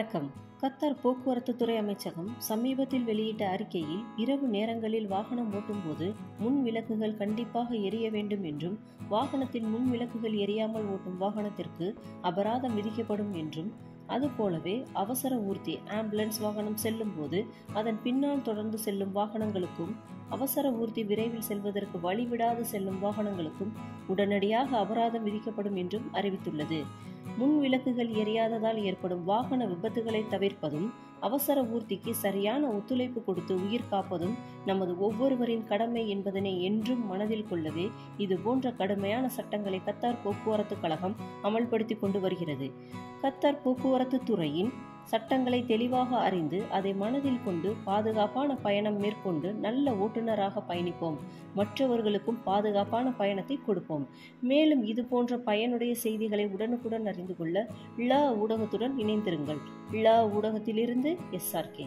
வணக்கம். கத்தார் போக்குவரத்து துறை அமைச்சகம் சமீபத்தில் வெளியிட்ட அறிக்கையில், இரவு நேரங்களில் வாகனம் ஓட்டும்போது முன் விளக்குகள் கண்டிப்பாக எரிய வேண்டும் என்றும், வாகனத்தில் முன் விளக்குகள் எரியாமல் ஓட்டும் வாகனத்திற்கு அபராதம் விதிக்கப்படும் என்றும், அதுபோலவே அவசர ஊர்தி ஆம்புலன்ஸ் வாகனம் செல்லும் போது அதன் பின்னால் தொடர்ந்து செல்லும் வாகனங்களுக்கும், அவசர ஊர்தி விரைவில் செல்வதற்கு வழிவிடாது செல்லும் வாகனங்களுக்கும் உடனடியாக அபராதம் விதிக்கப்படும் என்றும் அறிவித்துள்ளது. முன் விளக்குகள் எரியாததால் ஏற்படும் வாகன விபத்துகளை தவிர்ப்பதும், அவசர ஊர்திக்கு சரியான ஒத்துழைப்பு கொடுத்து உயிர் காப்பதும் நமது ஒவ்வொருவரின் கடமை என்பதனை என்றும் மனதில் கொள்ளவே இதுபோன்ற கடுமையான சட்டங்களை கத்தார் போக்குவரத்து கழகம் அமல்படுத்தி கொண்டு வருகிறது. கத்தார் போக்குவரத்து துறையின் சட்டங்களை தெளிவாக அறிந்து அதை மனதில் கொண்டு பாதுகாப்பான பயணம் மேற்கொண்டு நல்ல ஓட்டுநராக பயணிப்போம். மற்றவர்களுக்கும் பாதுகாப்பான பயணத்தை கொடுப்போம். மேலும் இது போன்ற பயனுடைய செய்திகளை உடனுக்குடன் அறிந்து கொள்ள ழ ஊடகத்துடன் இணைந்திருங்கள். ழ ஊடகத்திலிருந்து SRK.